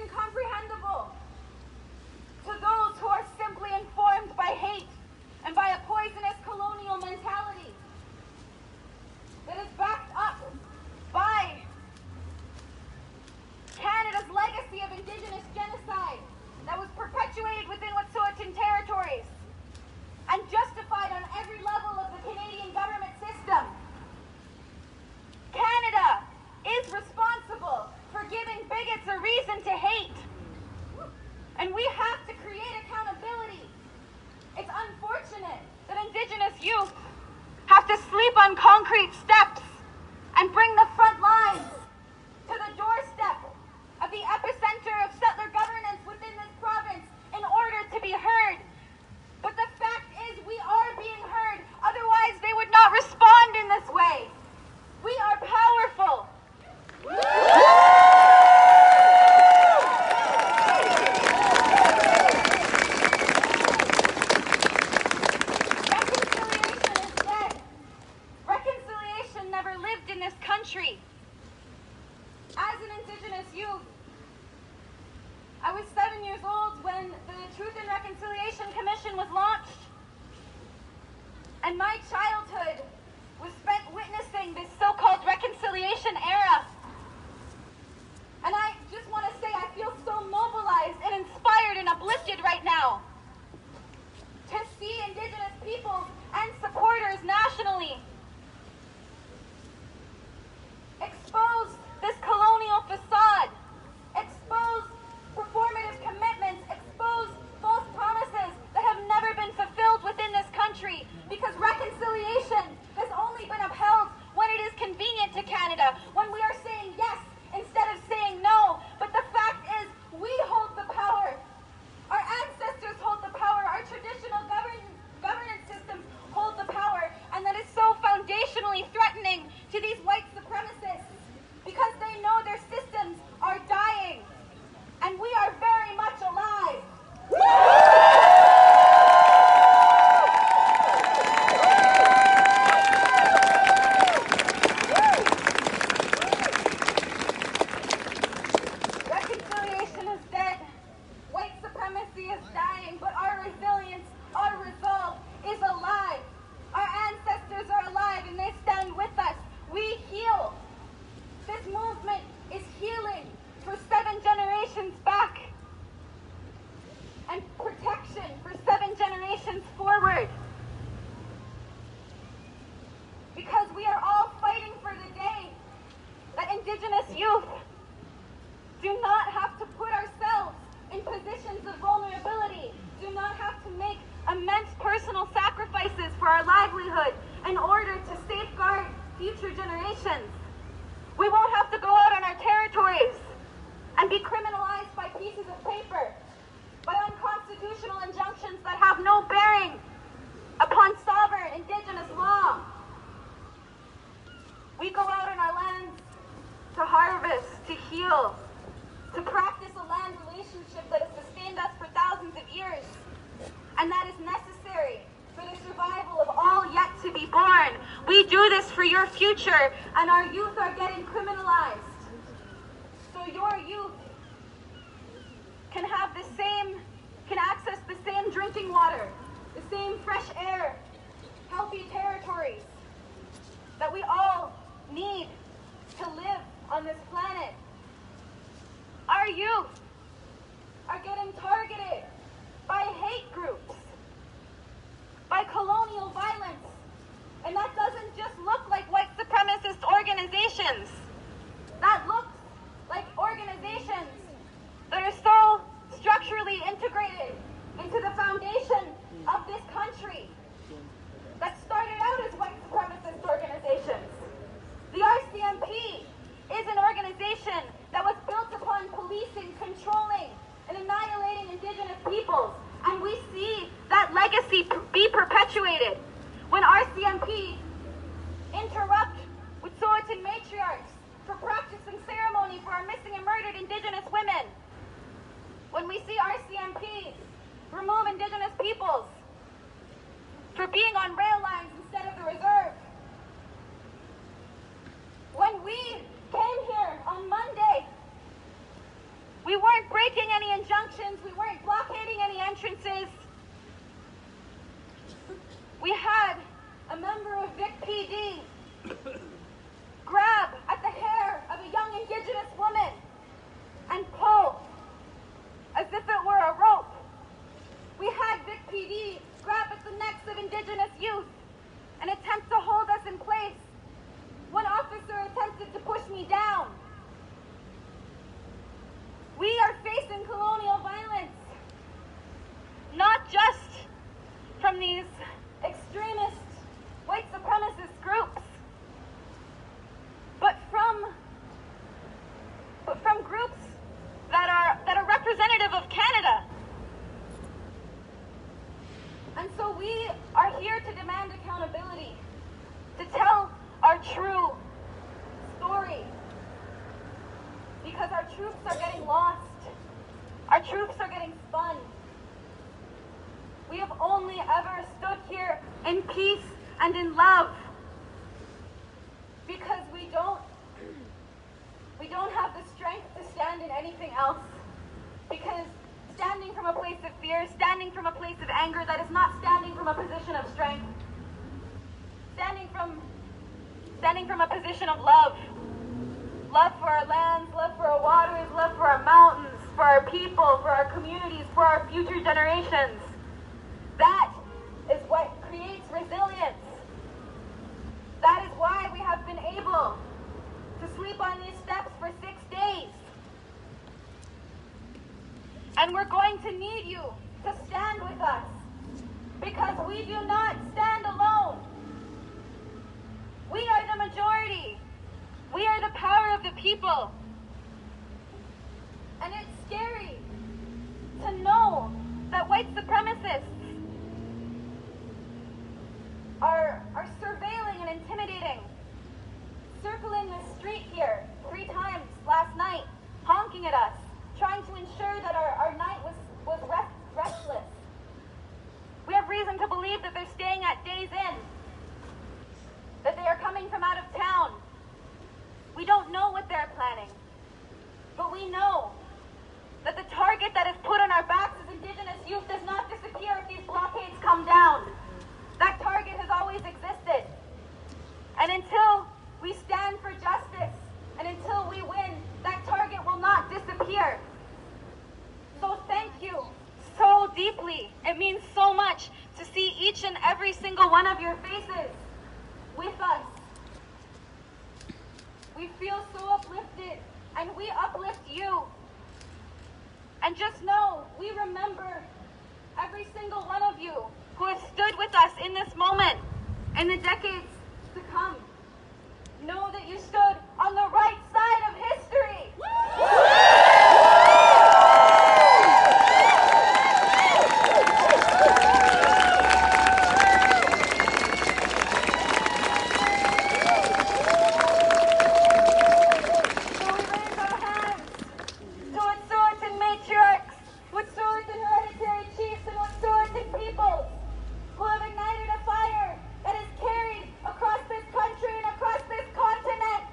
incomprehensible to those who are simply informed by hate and by a poisonous colonial mentality that is backed up by Canada's legacy of Indigenous genocide that was perpetuated within Wet'suwet'en territories and justified on every level of the Canadian government system. Canada is responsible for giving bigots a reason to hate. And we have to create accountability. It's unfortunate that Indigenous youth have to sleep on concrete steps and bring the front lines to the doorstep of the epicenter of settler governance within this province in order to be heard. But the fact is we are being heard, otherwise they would not respond in this way. We are powerful. Reconciliation is dead. Reconciliation never lived in this country. As an Indigenous youth, I was 7 years old when the Truth and Reconciliation Commission was launched. And my childhood was spent witnessing this so-called reconciliation era. And I just want to say I feel so mobilized and inspired and uplifted right now to see Indigenous peoples and supporters nationally expose this colonial facade, expose performative commitments, expose false promises that have never been fulfilled within this country, because reconciliation has only been upheld when it is convenient to Canada, when we are saying yes instead of saying no. But the fact is, we hold the power. Our ancestors hold the power. Our traditional governance systems hold the power. And that is so foundationally threatening to these white supremacists, because they know their systems are dying. And we are very much alive. Reconciliation is dead. White supremacy is dying, but our resilience, our resolve is alive. Our ancestors are alive and they stand with us. We heal. This movement is healing for 7 generations back and protection for 7 generations forward. Because we are all fighting for the day that Indigenous youth do not have to put ourselves in positions of vulnerability, do not have to make immense personal sacrifices for our livelihood in order to safeguard future generations. We won't have to go out on our territories and be criminalized by pieces of paper, by unconstitutional injunctions that have no bearing upon sovereign Indigenous law. We go out on our lands to harvest, to heal, to practice a land relationship that has sustained us for thousands of years, and that is necessary for the survival of all yet to be born. We do this for your future, and our youth are getting criminalized. So your youth can have can access the same drinking water, the same fresh air, healthy territories that we all need to live on this planet. Our youth are getting targeted by hate groups, by colonial violence. And that doesn't just look like white supremacist organizations. That looks like organizations that are so structurally integrated into the foundation of this country that started out as white supremacist organizations. The RCMP is an organization that was built upon policing, controlling, and annihilating Indigenous peoples. And we see that legacy be perpetuated when RCMP interrupt Wet'suwet'en matriarchs weren't breaking any injunctions. We weren't blockading any entrances. We had a member of Vic PD grab at the hair of a young Indigenous woman and pull as if it were a rope. We had Vic PD grab at the necks of Indigenous youth and attempt to hold us in place. One officer attempted to push me down. We are facing colonial violence, not just from these extremist white supremacist groups, but from groups that are representative of Canada. And so we are here to demand accountability, to tell our true story, because our troops are getting lost. Our troops are getting spun. We have only ever stood here in peace and in love because we don't have the strength to stand in anything else. Because standing from a place of fear, standing from a place of anger, that is not standing from a position of strength. Standing from a position of love. Love for our lands, love for our waters, love for our mountains, for our people, for our communities, for our future generations. That is what creates resilience. That is why we have been able to sleep on these steps for 6 days. And we're going to need you to stand with us, because we do not stand alone. We are the majority. We are the power of the people. And it's scary to know that white supremacists are surveilling and intimidating, circling the street here 3 times last night, honking at us, trying to ensure that our night was restless. We have reason to believe that they're staying at Days Inn, that they are coming from out of town. We don't know what they're planning, but we know that the target that is put on our backs as Indigenous youth does not disappear if these blockades come down. That target has always existed. And until we stand for justice, and until we win, that target will not disappear. So thank you so deeply. It means so much to see each and every single one of your faces with us. We feel so uplifted, and we uplift you. And just know, we remember every single one of you who has stood with us in this moment, in the decades to come. Know that you stood on the right side of history. So we raise our hands to Wet'suwet'en matriarchs, Wet'suwet'en hereditary chiefs, and Wet'suwet'en peoples who have ignited a fire that is carried across this country and across this continent.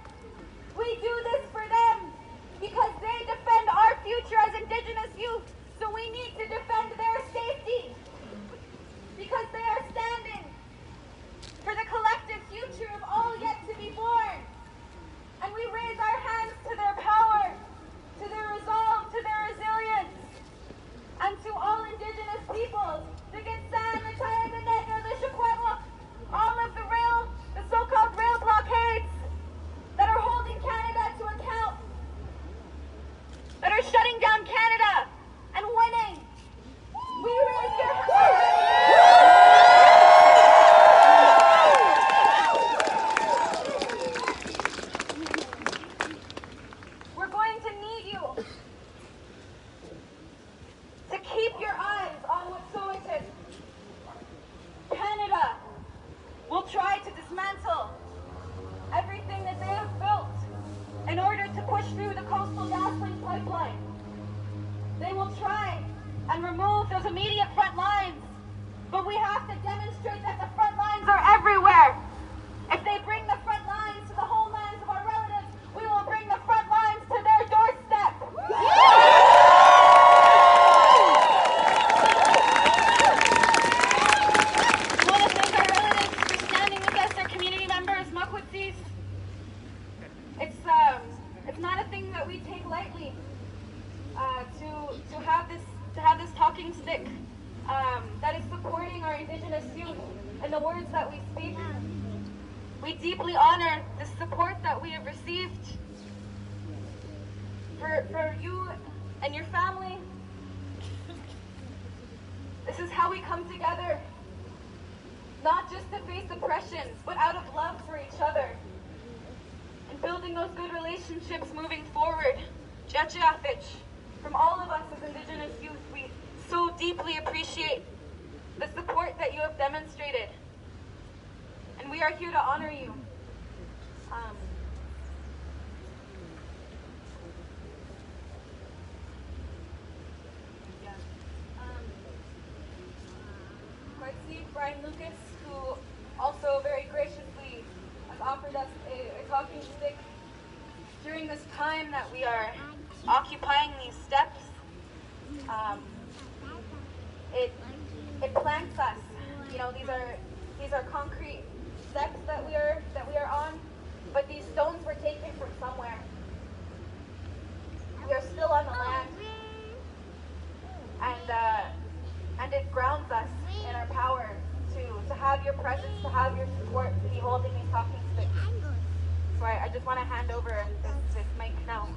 We do this for them because they defend our future as Indigenous youth, so we need to defend their safety because they are standing for the collective future of all yet to be born. And we raise our hands to their power, to their resolve, to their resilience, and to all Indigenous peoples, the Gitsan, the Tayaganega, the Shakwetla, all of the so-called rail blockades that are holding Canada to account, that are shutting down Canada and winning. We raise your We're going to need you to keep your eyes on Wet'suwet'en. Canada will try to dismantle everything that they have built in order to push through the Coastal GasLink pipeline. They will try and remove those immediate front lines, but we have to demonstrate that the front lines are everywhere. If they bring the front lines to the homelands of our relatives, we will bring the front lines to their doorstep. talking stick that is supporting our Indigenous youth and the words that we speak. We deeply honor the support that we have received for you and your family. This is how we come together, not just to face oppression, but out of love for each other and building those good relationships moving forward. Jechiafich, from all of us as Indigenous youth, we so deeply appreciate the support that you have demonstrated, and we are here to honor you. Brian Lucas, who also very graciously has offered us a talking stick during this time that we are occupying these steps. It plants us. You know, these are concrete steps that we are on, but these stones were taken from somewhere. We are still on the land, and it grounds us in our power to have your presence, to have your support, to be holding these talking sticks. So I just want to hand over this mic now.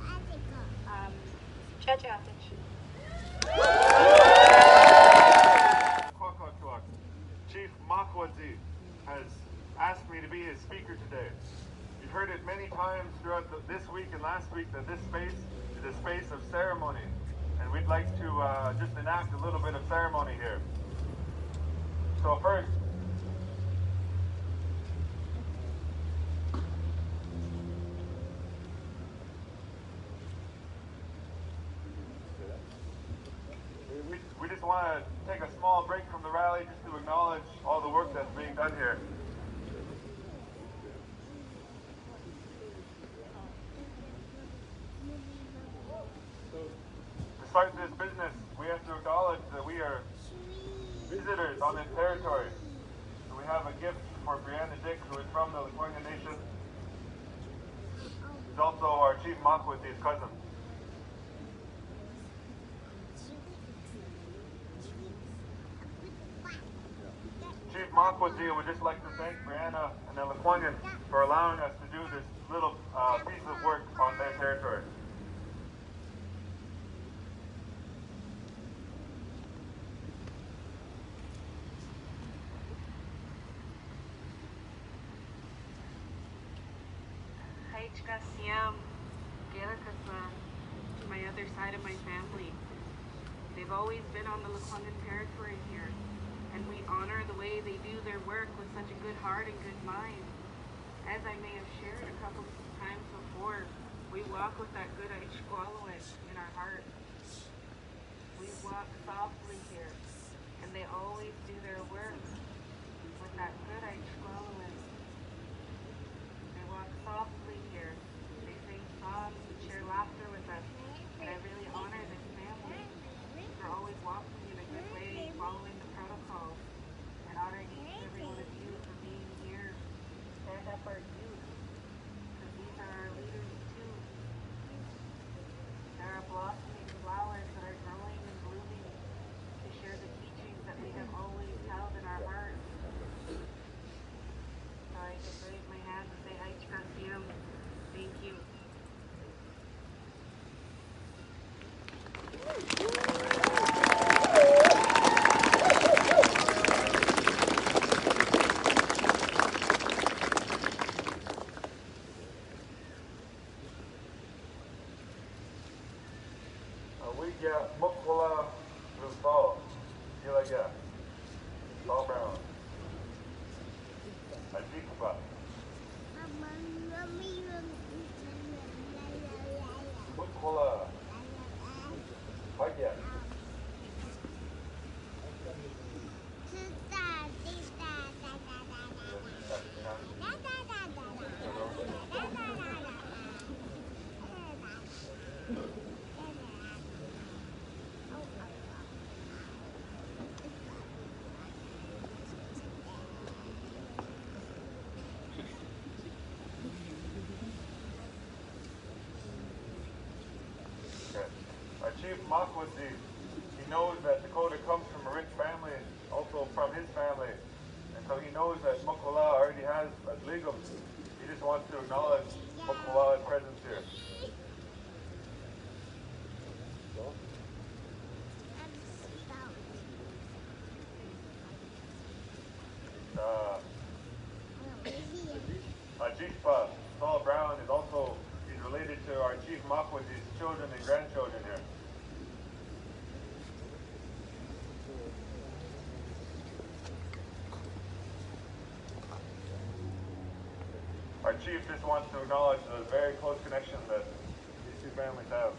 Chief Makwadzi has asked me to be his speaker today. You've heard it many times throughout this week and last week that this space is a space of ceremony, and we'd like to just enact a little bit of ceremony here. So first, we just want to take a small break from the rally just to acknowledge all the work that's being done here. To start this business, we have to acknowledge that we are visitors on this territory. So we have a gift for Brianna Dick, who is from the Legislature Nation. She's also our Chief Makwadzi's cousin. Chief Makwadzi would just like to thank Brianna and the Lequangan for allowing us to do this little piece of work on their territory. To my other side of my family. They've always been on the Lequangan territory here, and we honor the way they do their work with such a good heart and good mind. As I may have shared a couple times before, we walk with that good Aishkwalowit in our hearts. We walk softly here, and they always do their work with that good Aishkwalowit. They walk softly here. They sing songs and share laughter with us, and I really honor this family for always walking in a good way, following the protocols, and honoring each and every one of you for being here. Stand up our youth, because these are our leaders too. There are blossoming flowers that are growing and blooming to share the teachings that we have always held in our hearts. So I just raise my hand and say, Aichkasiyam. Thank you. Wiga Mukula Rustol, Gilaga, Paul Brown, Ajikuba, Mukula, Pagya, Chief Makwadzi, he He knows that Dakota comes from a rich family, also from his family. And so he knows that Mukwala already has a legum. He just wants to acknowledge Mukwala's presence here. Ajishpa, Saul Brown, is also, he's related to our Chief Makwazi's children and grandchildren here. Our chief just wants to acknowledge the very close connection that these two families have.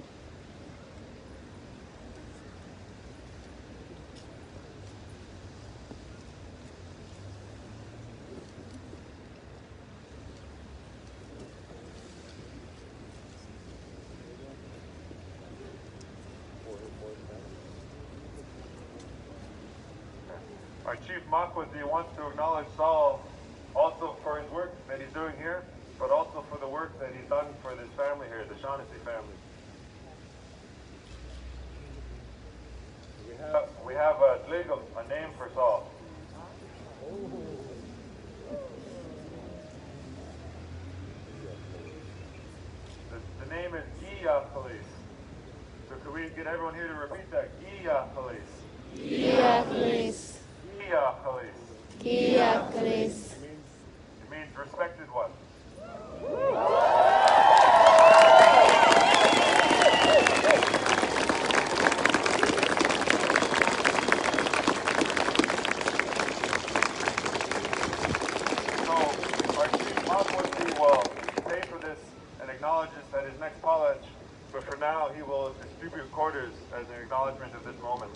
Our Chief Makwazi wants to acknowledge Saul also for his work that he's doing here, but also for the work that he's done for this family here, the Shaughnessy family. We have a legum, a name for Saul. The name is Iya Police. So could we get everyone here to repeat that? Iya Police. Iya Police. Iya Police. Iya Police. It means respected one. So our Chief Makwazi will pay for this and acknowledges that his next college, but for now he will distribute quarters as an acknowledgement of this moment.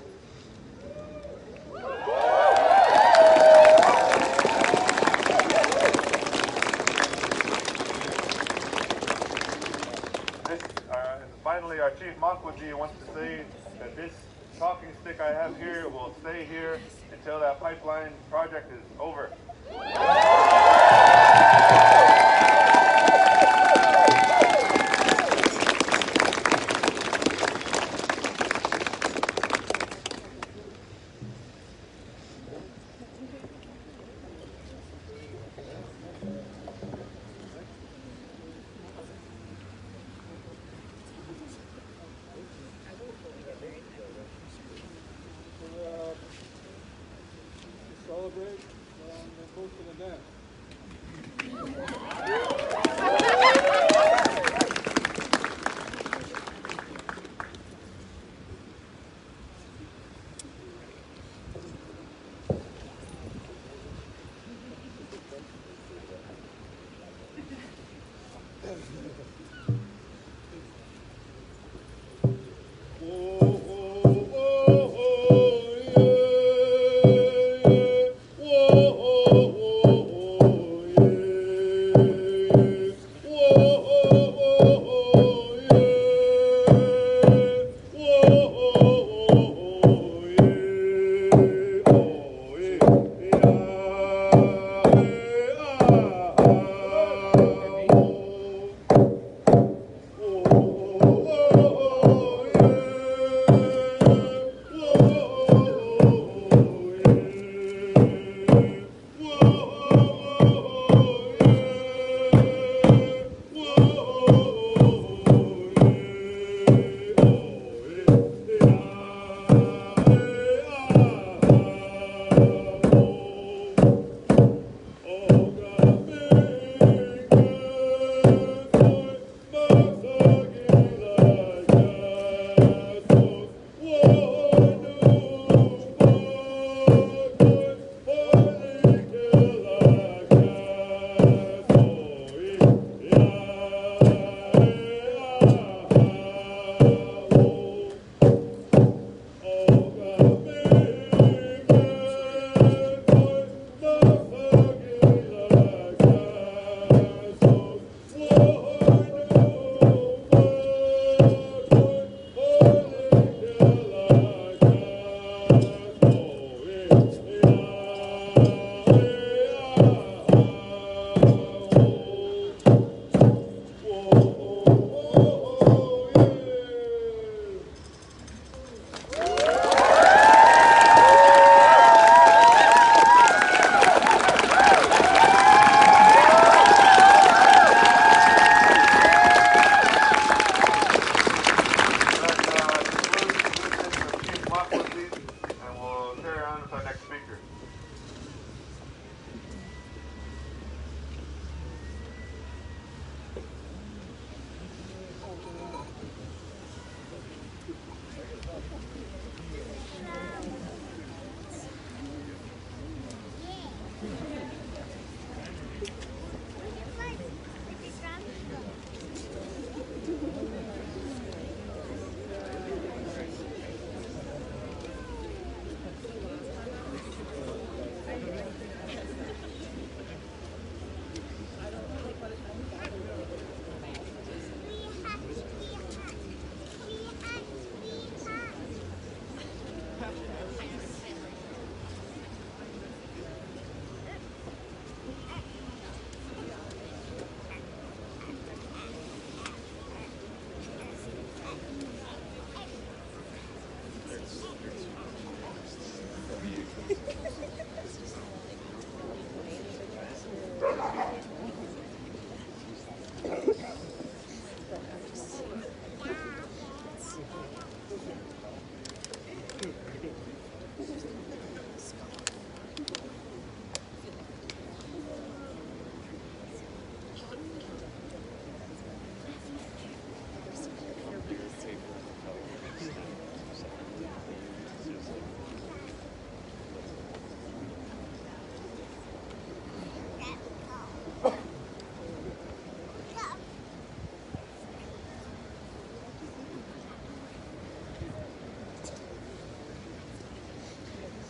Finally, our Chief Makwazi wants to say that this talking stick I have here will stay here until that pipeline project is over. Celebrate and go to the dance.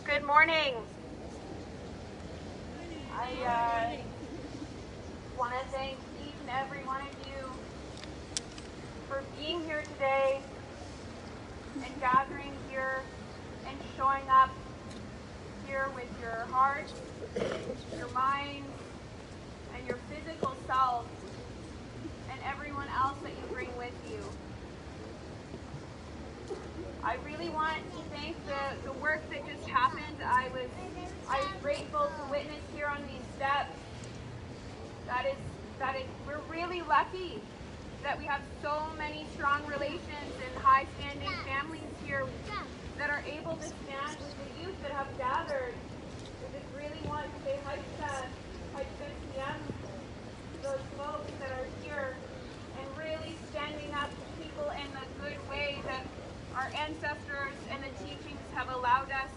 Good morning. I want to thank each and every one of you for being here today and gathering here and showing up here with your heart, your mind, and your physical self, and everyone else that you bring with you. I really want to thank the work that just happened. I was grateful to witness here on these steps. We're really lucky that we have so many strong relations and high-standing families here that are able to stand with the youth that have gathered. I just really want to say hi to those folks that are here and really standing up to people in the good way that our ancestors and the teachings have allowed us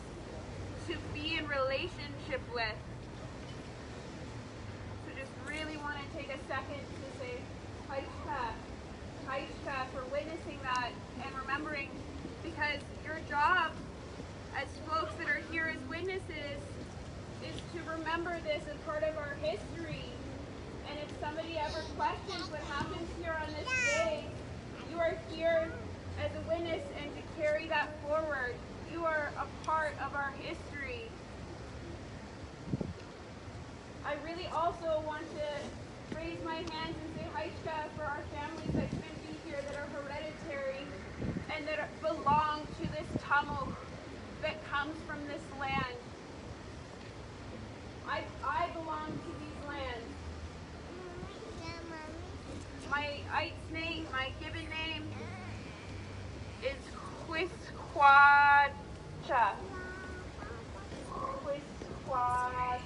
to be in relationship with. So just really want to take a second to say Haishka for witnessing that and remembering, because your job as folks that are here as witnesses is to remember this as part of our history. And if somebody ever questions what happens here on this day, you are here as a witness and to carry that forward. You are a part of our history. I really also want to raise my hands and say Haishka for our families that couldn't be here, that are hereditary and that belong to this tamuk that comes from this land. I belong to these lands. My name, my given name is Quisquacha. Quisquacha.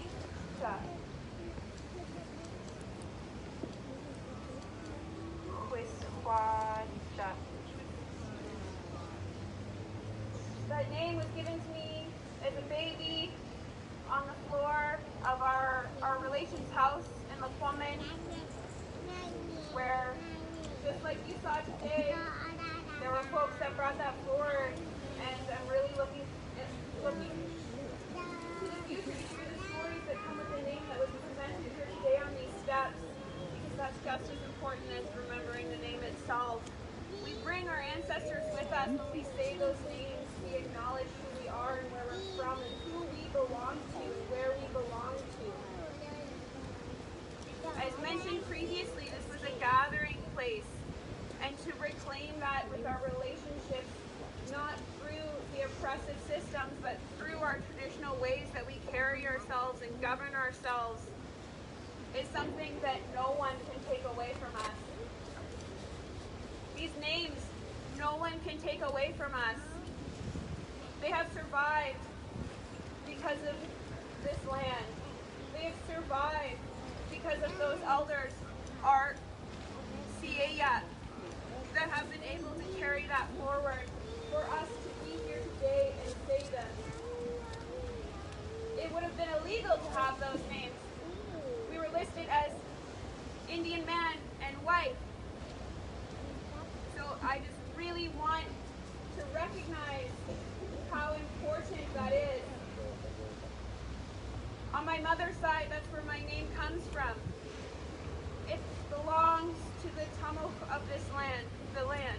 Quisquacha. That name was given to me as a baby on the floor of our relation's house in Laquaman, where, just like you saw today, there were folks that brought that forward, and I'm really looking to the future to hear the stories that come with the name that was presented here today on these steps, because that's just as important as remembering the name itself. We bring our ancestors with us when we say those names. We acknowledge who we are and where we're from and who we belong to, where we belong to. As mentioned previously, this was a gathering place, and to reclaim that with our relationships, not through the oppressive systems, but through our traditional ways that we carry ourselves and govern ourselves, is something that no one can take away from us. These names, no one can take away from us. They have survived because of this land. They have survived because of those elders, our Siya, that have been able to carry that forward for us to be here today and say them. It would have been illegal to have those Indian man and wife. So I just really want to recognize how important that is. On my mother's side, that's where my name comes from. It belongs to the Tamil of this land, the land.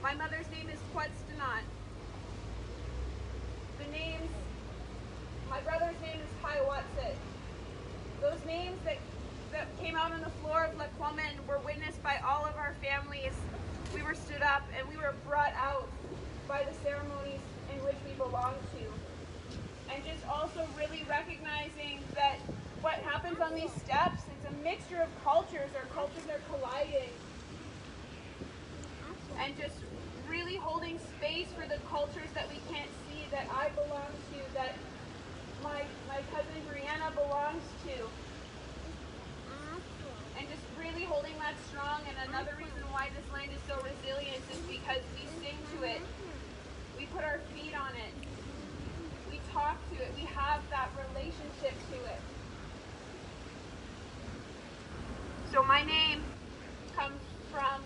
My mother's name is Quetzalcoatl. My brother's name is Hiawatha. Those names that came out on the floor of Lequamen were witnessed by all of our families. We were stood up and we were brought out by the ceremonies in which we belong to. And just also really recognizing that what happens on these steps, it's a mixture of cultures. Our cultures are colliding. And just really holding space for the cultures that we can't see, that I belong to, that my cousin Brianna belongs to. And just really holding that strong. And another reason why this land is so resilient is because we sing to it. We put our feet on it. We talk to it. We have that relationship to it. So my name comes from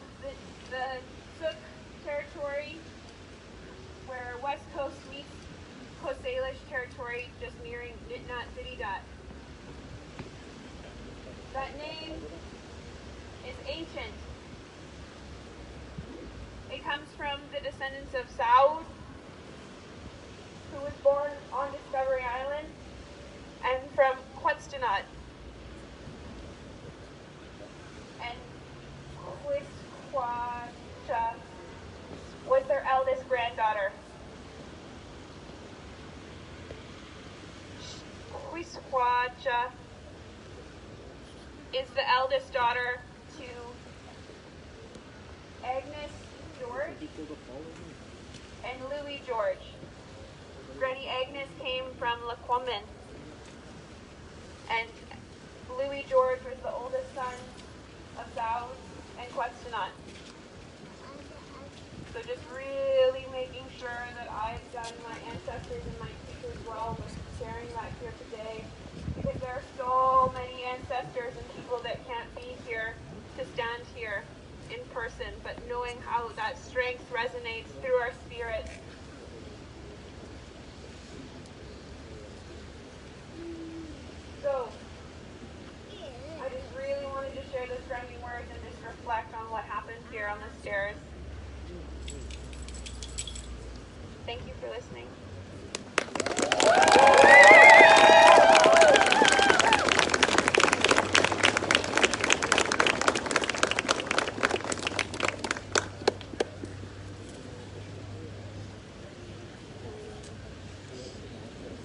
the Suk territory, where West Coast meets Coast Salish territory, just nearing Nitnat Dididat. That name is ancient. It comes from the descendants of Saud, who was born on Discovery Island, and from Quetzalcoatl. And Quisquacha was their eldest granddaughter. Quisquacha is the eldest daughter to Agnes George and Louis George. Granny Agnes came from Lequamen, and Louis George was the oldest son of Saud and Quetzalcoatl. So just really making sure that I've done my ancestors and my teachers well with sharing that here today, because there are so many ancestors and people that can't be here to stand here in person, but knowing how that strength resonates through our spirits. So, I just really wanted to share those grounding words and just reflect on what happened here on the stairs. Thank you for listening.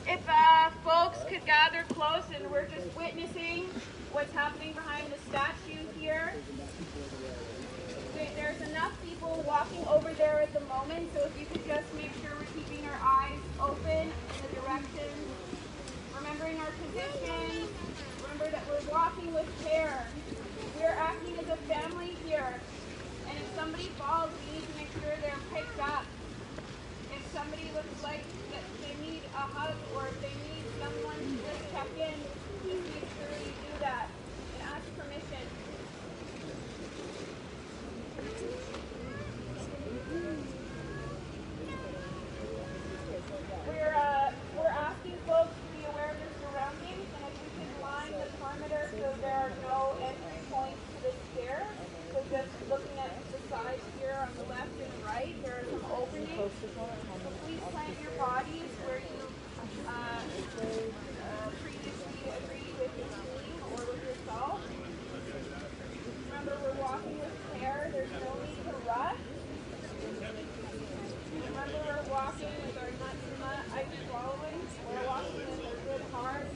If folks could gather close, and we're just witnessing what's happening behind the statue here. There's enough people walking over there at the moment, so if you could just make sure we're keeping our eyes open in the direction, remembering our position, remember that we're walking with care. We're acting as a family here, and if somebody falls, we need to make sure they're picked up. If somebody looks like that they need a hug, or if they need someone to just check in, just make sure you do that and ask permission. We're asking folks to be aware of their surroundings, and if we can line the perimeter so there are no entry points to the stairs. So just looking at the sides here on the left and right, there are some openings. So please plant your bodies where you previously agreed with your team or with yourself. Remember, we're walking with care. There's no need to rush. Remember, we're walking with our Natsuma ice swallowing. We're walking with our good heart,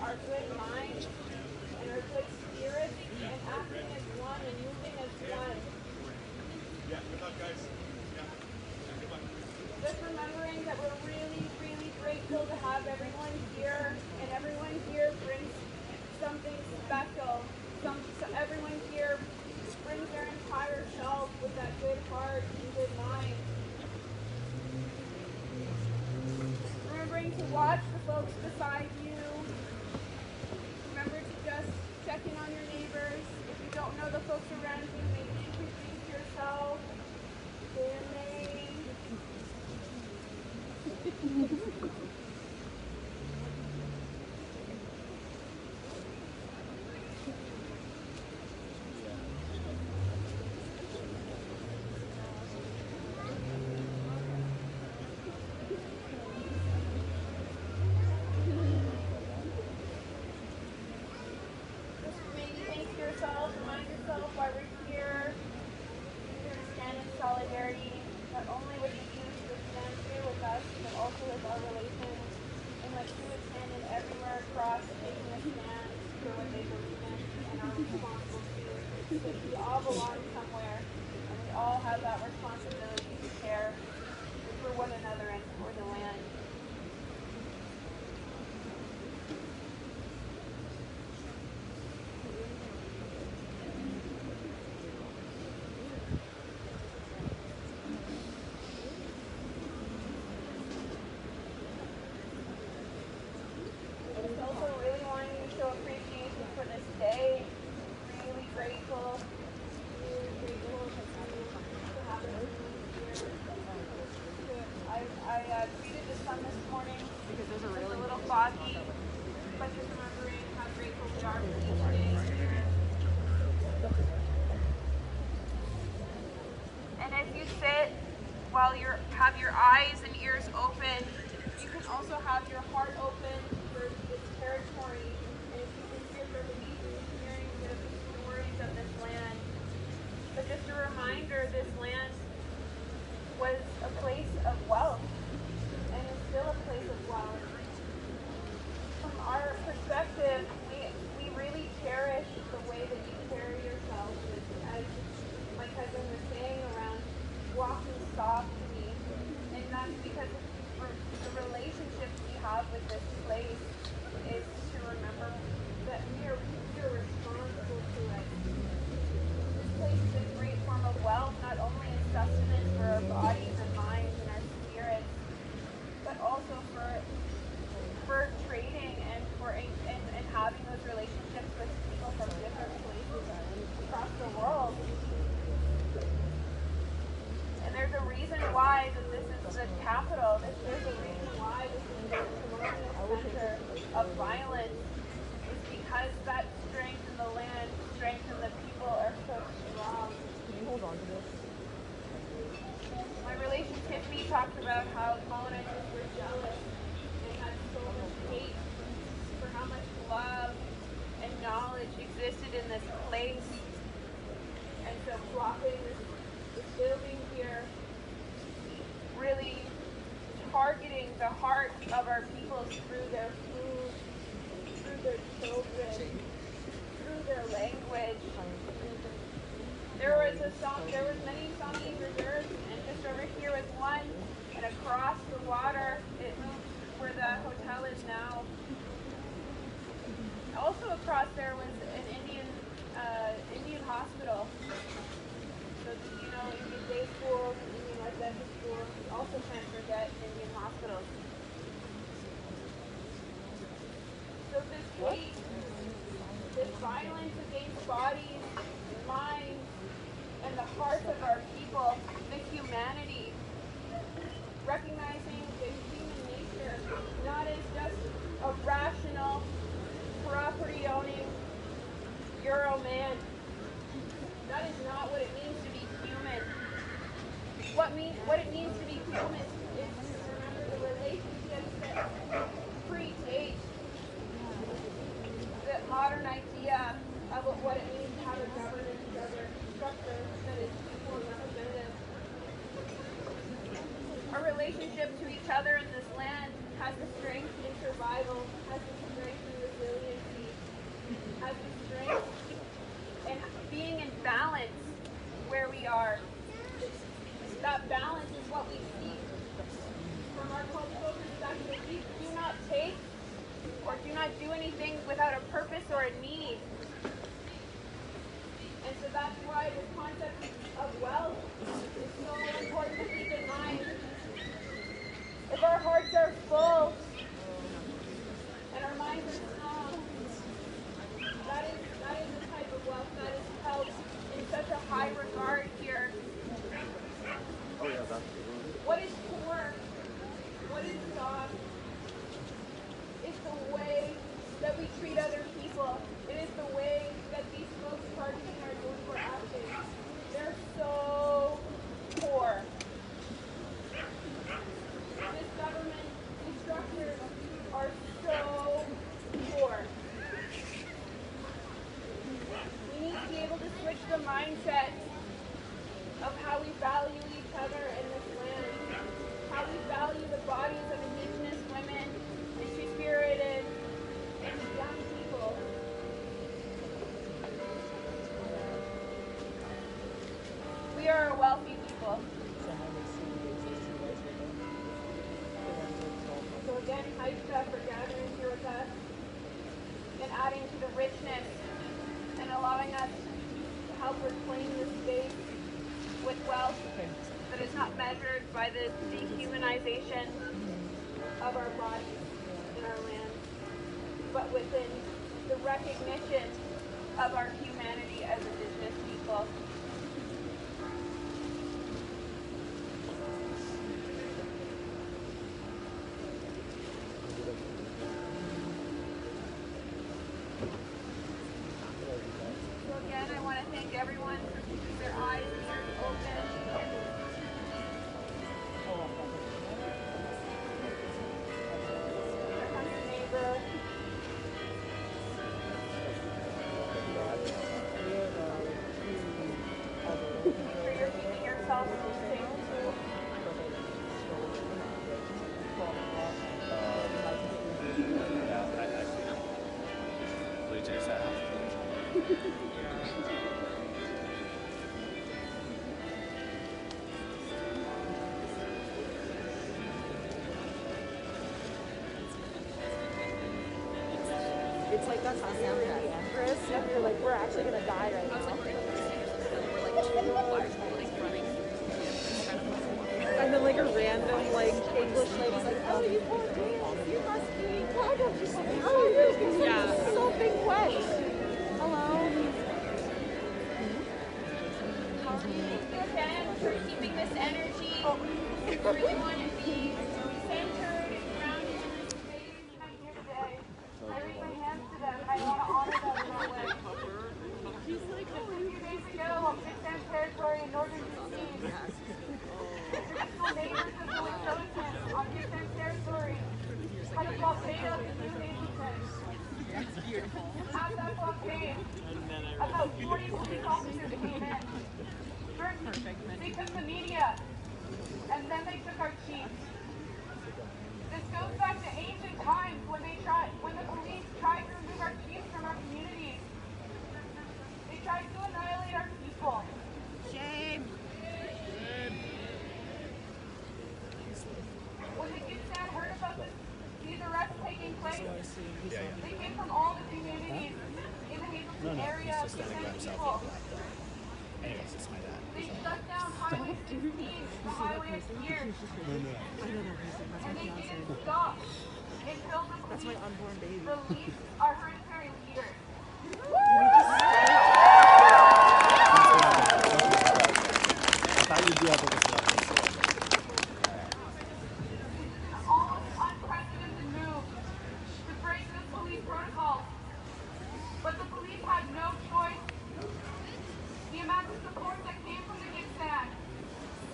our good mind, and our good spirit, and acting as one and moving as one. Yeah, good luck, guys. Yeah. Good luck. Just remembering that we're really, really grateful to have everyone here, and everyone here brings something special. Everyone here brings their entire self with that good heart and good mind. Remembering to watch the folks beside you. Remember to just check in on your neighbors. Maybe think to yourself, remind yourself why we're here. We're here to stand in solidarity, not only with the youth who stand here with us, but also with our relations, and like who would stand in everywhere across, taking a stand for what they believe in and are responsible to. Because we all belong somewhere, and we all have that responsibility to care for one another and for the land. It's also really wanting to show appreciation for this day. Really grateful to have it here. I greeted the sun this morning because it was a little foggy, but just remembering how grateful we are for each day here. And as you sit, while you have your eyes and ears open, you can also have your heart open for this territory. And if you can hear from hearing the stories of this land. But just a reminder, this land was a place of wealth, and is still a place of wealth. From our perspective, we really cherish the way that you carry yourself, as my cousin was saying, around walking softly, and that's because the relationship we have with this place is to remember that we are responsible to it. This place is a great form of wealth, not only in sustenance for our bodies and minds and our spirits, but also for trading and and having those relationships with people from different places across the world. And there's a reason why that this is the capital. There's a reason why this is the colonial center of violence. It's because that strength in the land, strength in the people are so strong. Can you hold on to this? My relation Tiffany talked about how colonizers were jealous and had so much hate for how much love and knowledge existed in this place. And so plopping this building here, really targeting the heart of our people through their food, through their children, through their language. There was many Sami reserves, and just over here was one, and across the water, it moved where the hotel is now. Also across there was an Indian hospital. So, Indian day schools, Indian residential schools. We also can't forget Indian hospitals. So this hate, this violence against bodies, minds, and the hearts of our people, the humanity, recognizing the human nature, not as just a rational, property-owning Euro man. That is not what it means to be human. What it means to be human is to remember the relationships that predate the modern idea of what it means to have a governance structure that is equal and representative. Our relationship to each other in this land has the strength in survival, has the strength in resiliency, has the strength in being in balance where we are. That balance is what we seek. From our cultural perspective, we do not take or do not do anything without a purpose or a need. And so that's why this concept of wealth is so important to keep in mind. If our hearts are full and our minds are strong, that is the type of wealth that is held in such a high regard here. What is poor? What is bodies of Indigenous women and two-spirited and young people. We are a wealthy people. So again, Haika, for gathering here with us and adding to the richness and allowing us to help reclaim this space with wealth that is not measured by the dehumanization of our bodies and our land, but within the recognition of our humanity as Indigenous people. So again, I want to thank everyone for keeping their eyes and ears open. Here comes the neighbor. Make sure you're keeping yourself safe too. It's like that's how Sam and the Empress, and we were like, we're actually gonna die right now. And then like a random like English lady's like, oh, you poor demons, you must be proud of yourself. Oh, you're yeah. Soaking wet. Hello. Thank you again for keeping this energy. We really want to be centered and grounded in this space. I'm here today. I raise my hands to them. I want to honor them in that way. Just a few days ago on Big Sam territory in northern BC, traditional neighbors of the Legislature on Big Sam territory had a blockade of the New Hazelton. At that blockade, about 40 police officers came in. First, they took the media, and then they took our chiefs. This goes back to ancient times when the police tried to remove our chiefs from our communities. They tried to annihilate our people. Shame. When the Gibson heard about these arrests taking place, they came from all the communities in the Hazelton area to defend people. They shut down Highway 16, the highway of tears. And they didn't stop until the police released our hereditary leaders. Almost unprecedented move to break the police protocols. But the police had no choice. The amount of support that came from the Gibson,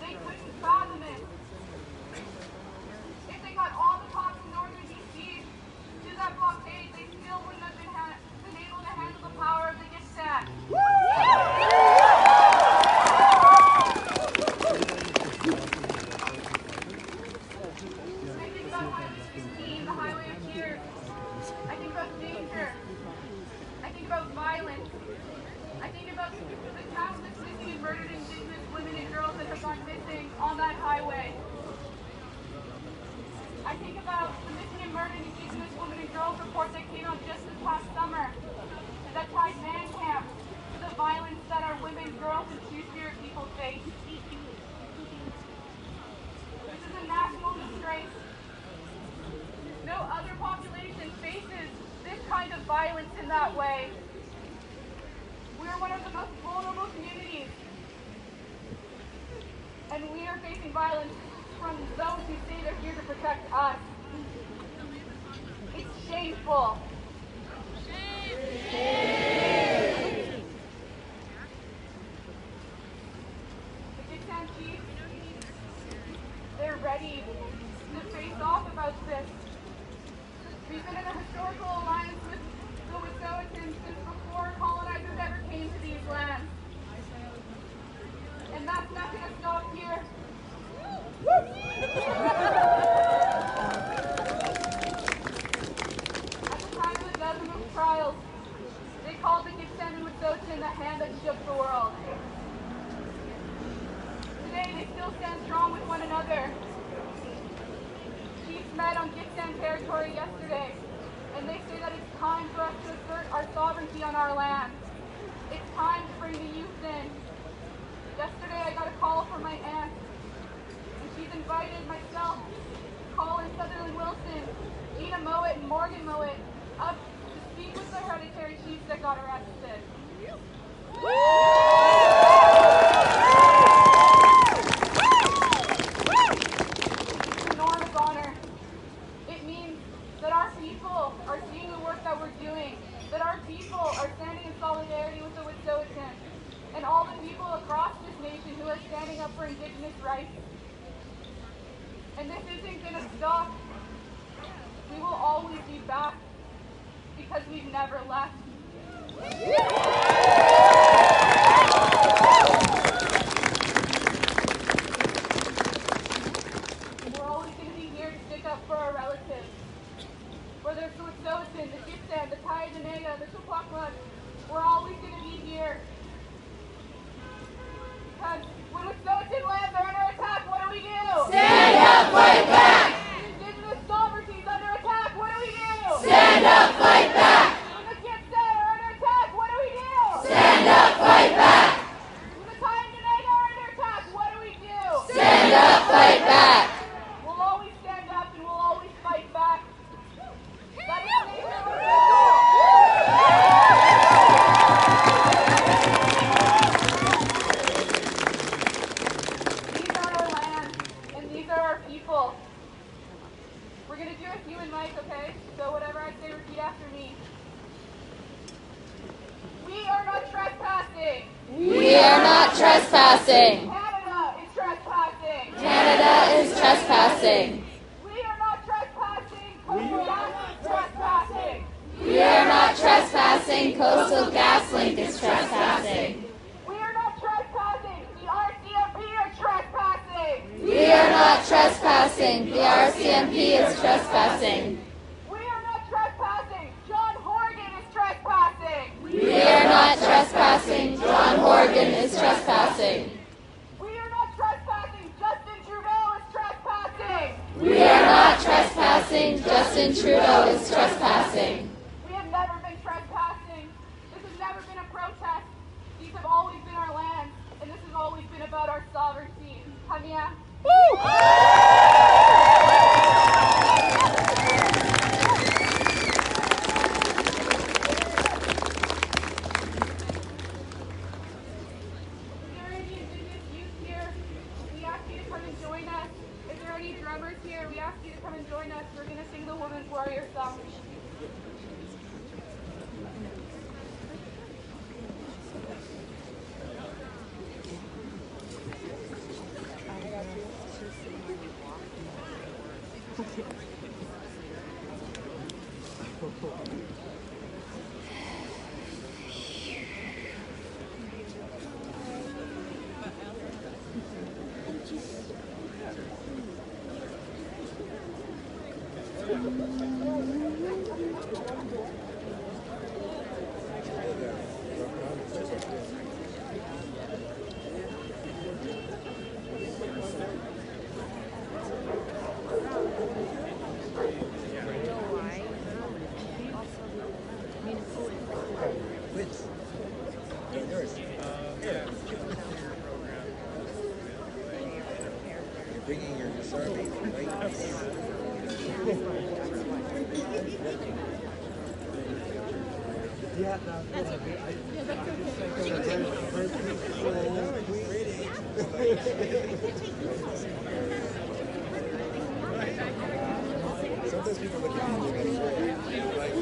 they couldn't fathom it. If they got all the cops in northern DC to that blockade, they still wouldn't have been able to handle the power of the Gibson. I think about Highway 16, the highway of tears. I think about danger. I think about violence. I think about the countless missing and murdered Indigenous women and girls that have gone missing on that highway. I think about the missing and murdered Indigenous women and girls report that came out just this past summer that tied man camp to the violence that our women, girls, and two-spirit people face. This is a national disgrace. No other population faces this kind of violence in that way. We are one of the most vulnerable communities, and we are facing violence from those who say they're here to protect us. It's shameful. The Gitxsan chiefs, they're ready to face off about this. We've been in a historical alliance with the Wet'suwet'en since before colonizers ever came to these lands. And that's not going to stop here. met on Gitxsan territory yesterday, and they say that it's time for us to assert our sovereignty on our land. It's time to bring the youth in. Yesterday I got a call from my aunt, and she's invited myself, Colin Sutherland Wilson, Nina Mowat, and Morgan Mowat up to speak with the hereditary chiefs that got arrested. It's an enormous honor. It means that our people are seeing the work that we're doing, that our people are standing in solidarity with the Wet'suwet'en, and all the people across this nation who are standing up for Indigenous rights. And this isn't going to stop. We will always be back because we've never left. We're always going to be here to stick up for our relatives. Whether it's the Wet'suwet'en, the Gitxsan, the Tyendinaga, the Chippewa, we're always going to be here. Because when Wet'suwet'en lands are under attack, what do we do? Stand up, fight back! Indigenous sovereignty is under attack, what do we do? Stand up, fight back! When the Gitxsan are under attack, what do we do? Stand up, fight back! When the Tyendinaga are under attack, what do we do? Stand up, fight back! We'll always stand up and we'll always fight back. That is the nature of our people. These are our land, and these are our people. We're going to do a human mic, okay? So whatever I say, repeat after me. We are not trespassing. We are not trespassing. Canada is trespassing. Canada is trespassing. We are not trespassing. Coastal Gas is trespassing. We are not trespassing. Coastal GasLink is trespassing. We are not trespassing. The RCMP is trespassing. We are not trespassing. The RCMP is trespassing. We are not trespassing. John Horgan is trespassing. We are not trespassing. John Horgan is trespassing. We are not trespassing. Justin Trudeau is trespassing. We are not trespassing. Justin Trudeau is trespassing. We have never been trespassing. This has never been a protest. These have always been our lands, and this has always been about our sovereignty. Hamia. Is there any Indigenous youth here? We ask you to come and join us. Is there any drummers here? We ask you to come and join us. We're going to sing the Woman's Warrior song. Bringing your disarming right. Yeah, that's okay. Sometimes people look at me like,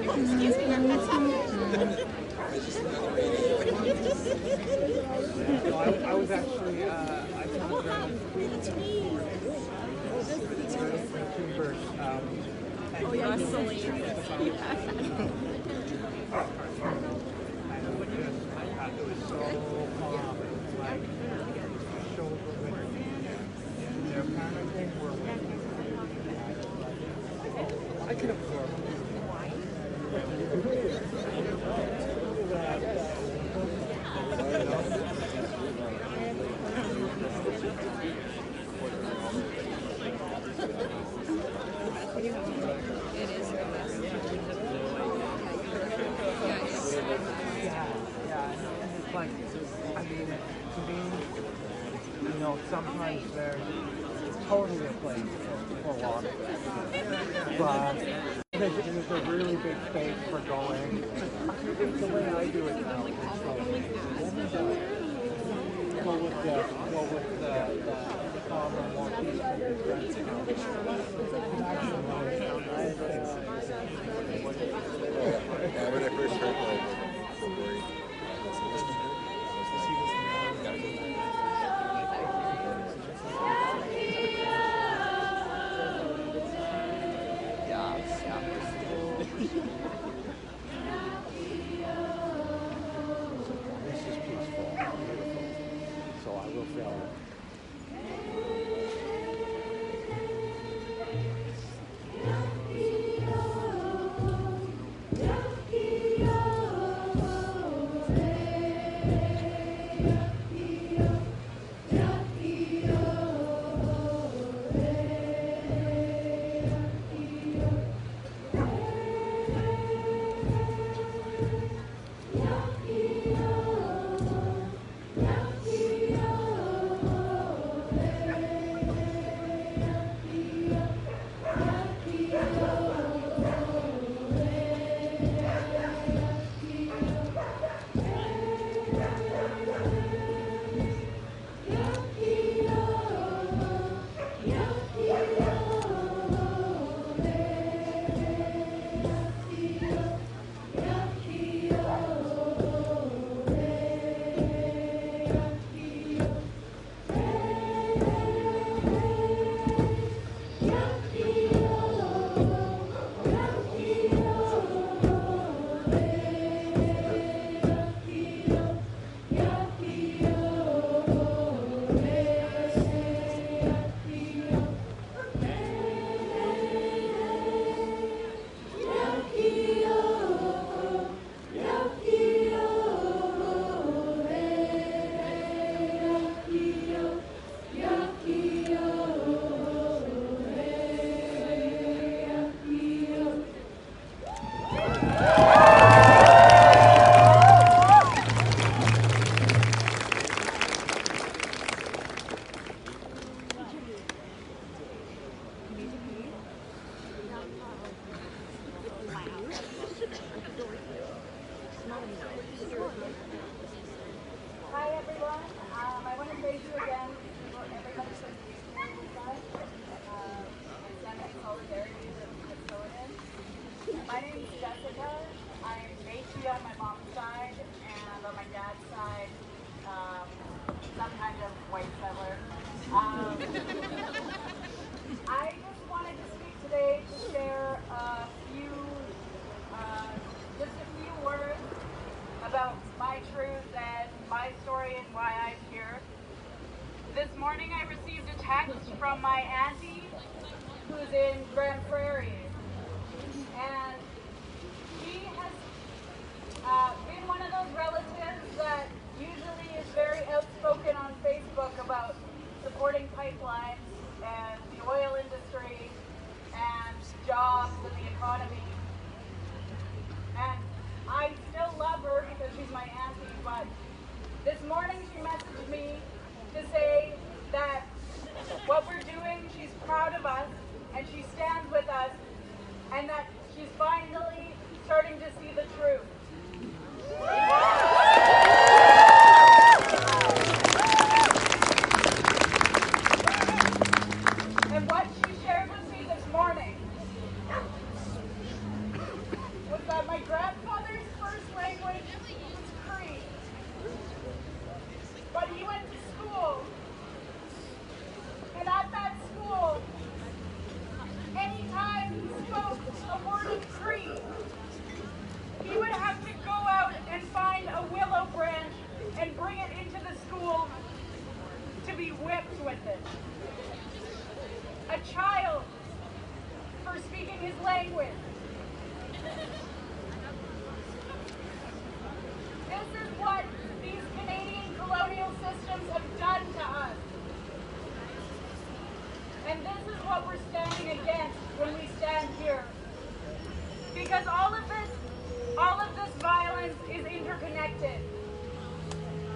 Excuse me, it's just another radio. No, I was actually, I found around first. oh yeah, he's so late. It was so calm. It was like shoulder width. And their kind of thing were I can absorb it. sometimes there's totally a place for water. But there's a really big space for going. The way I do it now is go with the calmer, more peaceful Yeah, when I first heard the story, this is peaceful, beautiful. So I will feel it. Hi everyone. I want to thank you again for everybody for being here with us. And standing solidarity with Odin. My name is Jessica. I'm Métis on my mom's side, and on my dad's side, some kind of white settler. I just wanted to speak today to share just a few words about my truth and my story and why I'm here. This morning I received a text from my auntie who's in Grand Prairie, and she has been one of those relatives that usually is very outspoken on Facebook about supporting pipelines and the oil industry and jobs and the economy. And I still love her because she's my auntie, but this morning she messaged me to say that what we're doing, she's proud of us and she stands with us, and that she's finally starting to see the truth. And what she shared with me this morning was that my grandfather's first language was Cree. But he went to school, and at that school, anytime he spoke a word of Cree, he would have to go out and find a willow branch and bring it into the school to be whipped with it. A child for speaking his language. This is what these Canadian colonial systems have done to us. And this is what we're standing against when we stand here. Because all of this violence is interconnected.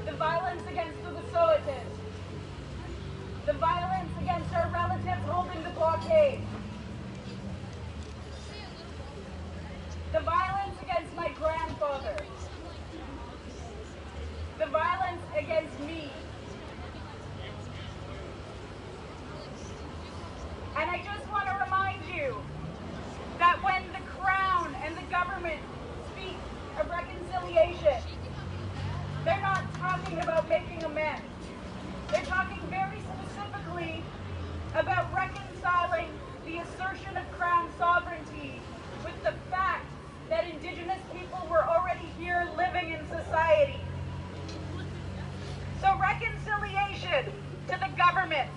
The violence against the Legislature, the violence against our relatives holding the blockade, the violence against my grandfather, the violence against me. And I just want to remind you that when the Crown and the government speak of reconciliation, they're not talking about making amends. They're talking very specifically about reconciling the assertion of Crown sovereignty with the fact that Indigenous people were already here living in society. So reconciliation to the government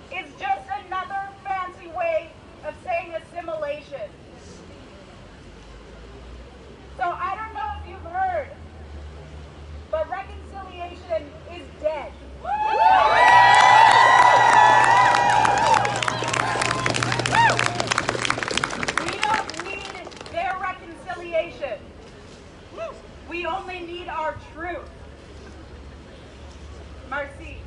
is just another fancy way of saying assimilation. So I don't know if you've heard, but reconciliation is dead. We don't need their reconciliation. We only need our truth. Merci.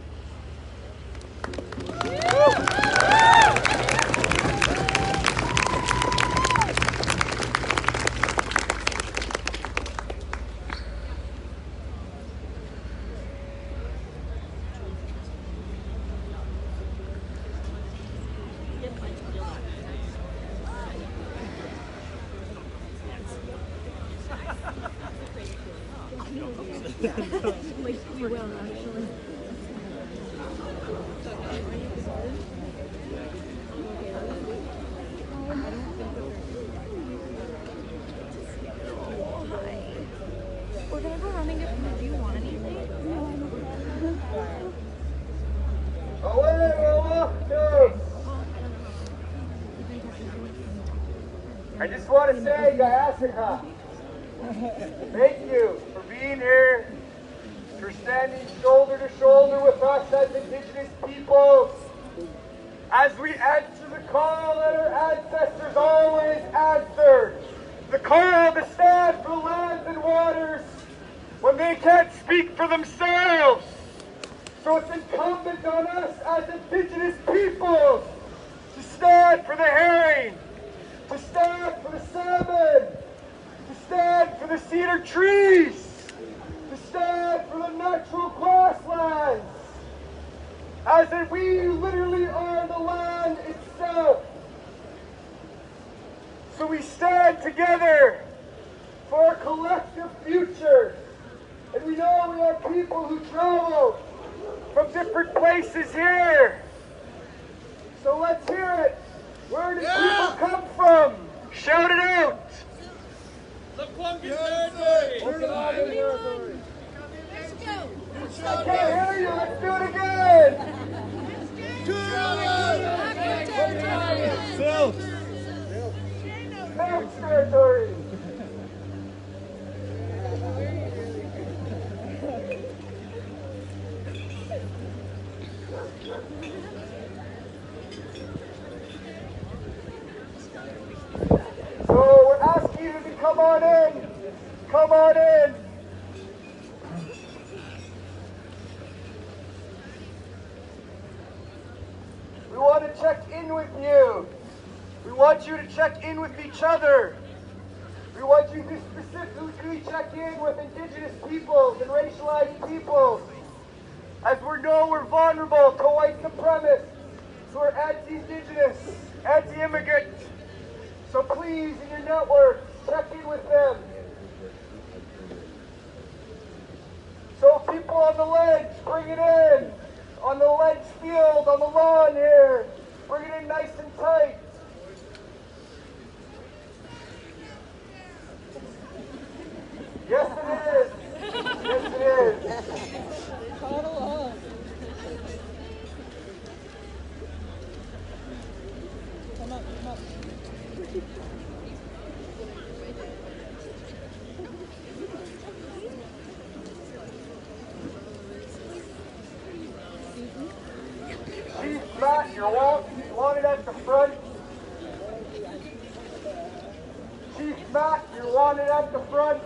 We will, actually. We're gonna go running it. Do you want anything? I just want to say, Gayasika, thank you for being here, for standing shoulder to shoulder with us as Indigenous peoples, as we answer the call that our ancestors always answered, the call to stand for lands and waters when they can't speak for themselves. So it's incumbent on us as Indigenous peoples to stand for the herring, to stand for the salmon, to stand for the cedar trees, to stand for the natural grasslands, as in we literally are the land itself. So we stand together for our collective future. And we know we are people who travel from different places here. So let's hear it. Where did people come from? Shout it out. Territory. I can't hear you. Let's do it again. South territory. So we're asking you to come on in. Come on in. We want to check in with you. We want you to check in with each other. We want you to specifically check in with Indigenous peoples and racialized peoples, as we know we're vulnerable to white supremacists who are anti-Indigenous, anti-immigrant. So please, in your networks, check in with them. So people on the ledge, bring it in. On the ledge field, on the lawn here, bring it in nice and tight. Yes, it is. Yes, it is. Toddle on. Come up, come up. Chief Matt, you're wanted at the front. Chief Matt, you're wanted at the front.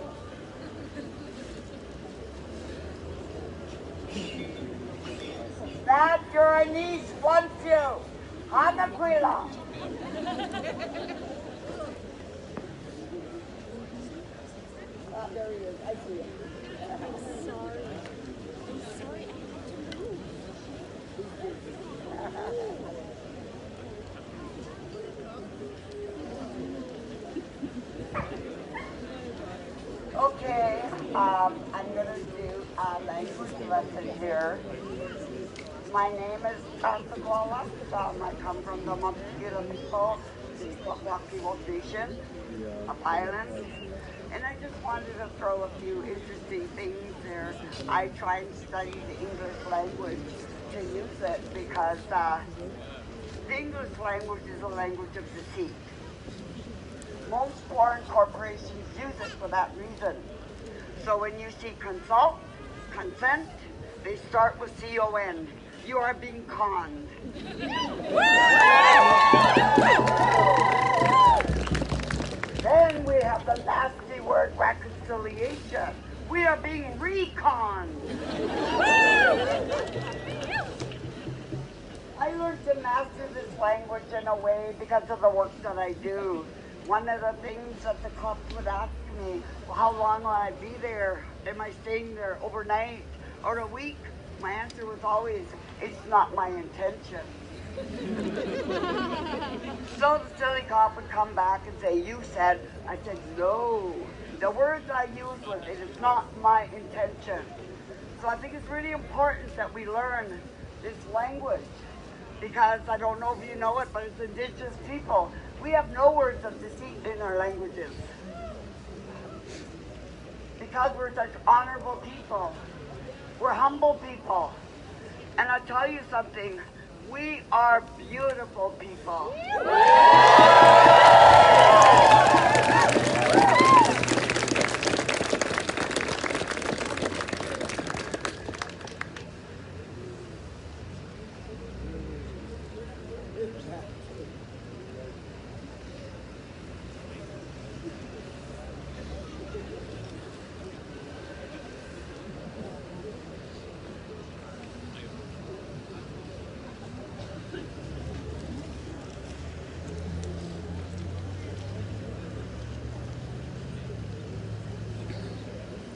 Dad, your niece wants you. Hanaquila. There he is. I see him. I'm sorry. Okay, I'm going to do a language lesson here. My name is Sakwala. I come from the Montevideo people, the Kwakwakiwok Nation of Ireland. And I just wanted to throw a few interesting things there. I try and study the English language to use it because the English language is a language of deceit. Most foreign corporations use it for that reason. So when you see consent, they start with C-O-N. You are being conned. Then we have the nasty word reconciliation. We are being reconned. I learned to master this language in a way because of the work that I do. One of the things that the cops would ask me, well, how long will I be there? Am I staying there overnight or a week? My answer was always, it's not my intention. So the silly cop would come back and say, you said. I said, no. The words I used was, it is not my intention. So I think it's really important that we learn this language because I don't know if you know it, but as Indigenous people, we have no words of deceit in our languages. Because we're such honorable people. We're humble people. And I'll tell you something, we are beautiful people.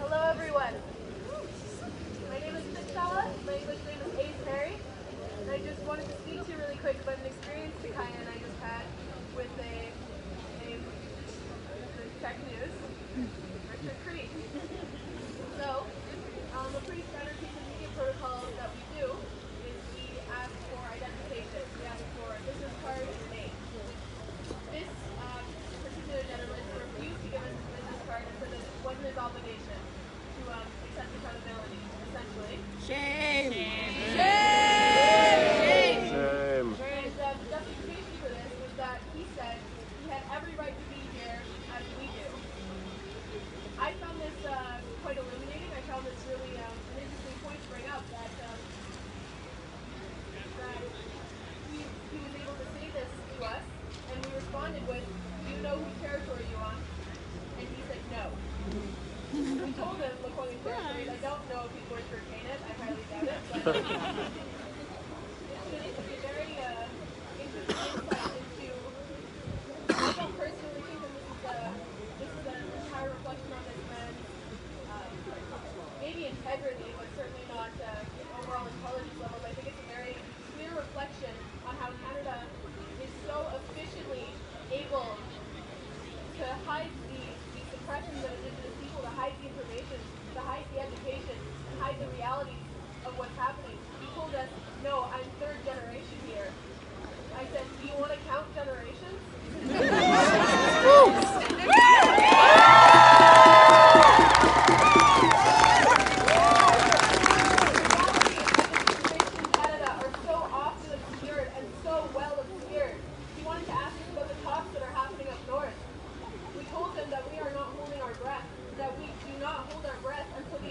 Hello, everyone. My name is Tishala. My English name is hereditary. And I just wanted to speak to you really quick about an experience Takaya and I just had with the tech news, Richard Creed. So, a pretty standard piece of media protocol that we do is we ask for identification. We ask for a business card and a name. This particular gentleman refused to give us his business card and said that it wasn't his obligation to accept accountability, essentially. Shame! Shame! Shame! Shame. And the justification for this was that he said he had every right to be here as we do. I found this quite illuminating. I found this really an interesting point to bring up that he was able to say this to us, and we responded with, "Do you know whose territory you're on?" And he said no. We told him Lakwalian territories. I don't know if he's going to retain it. I highly doubt it. But it's a very interesting insight into. I don't personally think that this is an entire reflection on this man's maybe integrity, but certainly not overall intelligence levels. I think it's a very clear reflection on how Canada is so efficiently able to hide the suppressions of Indigenous people, to hide the information, to hide the education, to hide the realities of what's happening. He told us, no, I'm third generation here. I said, do you want to count generations? Canada are so often obscured and so well obscured. He wanted to ask us about the talks that are happening up north. We told him that we are not holding our breath, that we do not hold our breath until the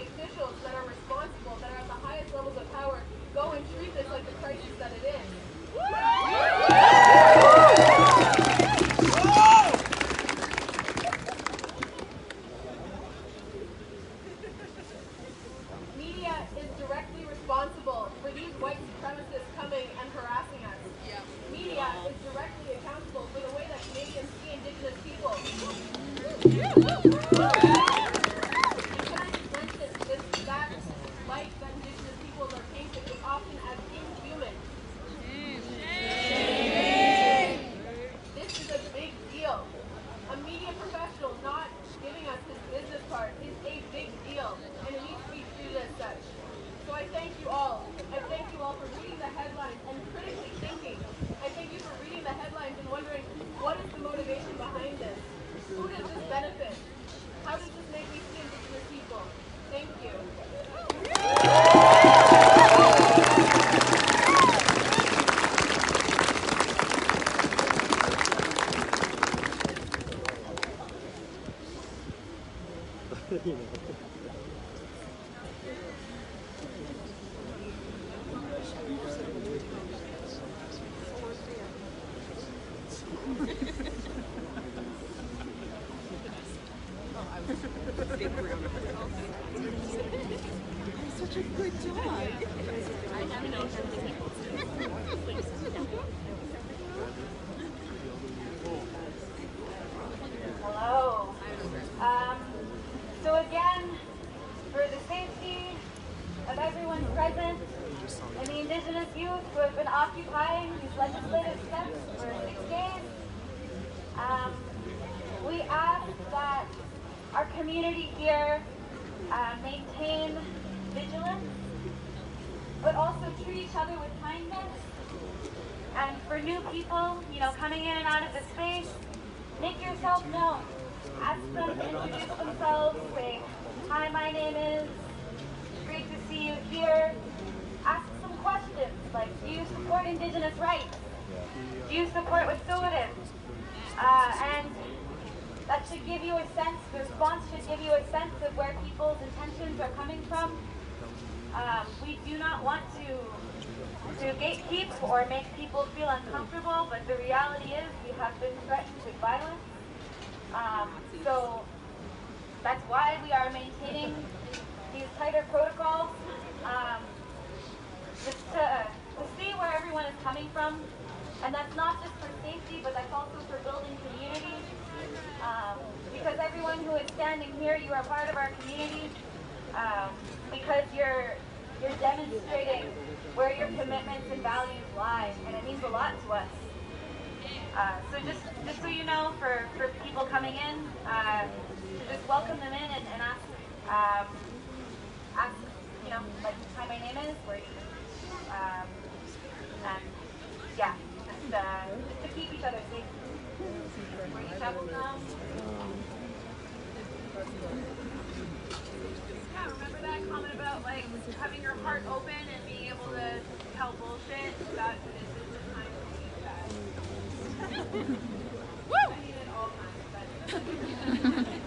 Such a good dog. Hello. So again, for the safety of everyone present and the Indigenous youth who have been occupying these legislative steps for 6 days, we ask that our community here maintain vigilance, but also treat each other with kindness. And for new people, coming in and out of the space, make yourself known. Ask them to introduce themselves, say, hi, my name is, great to see you here. Ask some questions, like, do you support Indigenous rights? Do you support what Odin? And that should give you a sense, the response should give you a sense of where people's intentions are coming from. We do not want to gatekeep or make people feel uncomfortable, but the reality is we have been threatened with violence. So that's why we are maintaining these tighter protocols, just to see where everyone is coming from. And that's not just for safety, but that's also for building community. Because everyone who is standing here, you are part of our community. Because you're demonstrating where your commitments and values lie, and it means a lot to us. So just so you know, for people coming in, just welcome them in and ask, like, hi, my name is, where do you, and yeah, just to keep each other safe. Where do you travel from? Yeah, remember that comment about like having your heart open and being able to tell bullshit? That this is the time to use that. Woo! I need it all times, but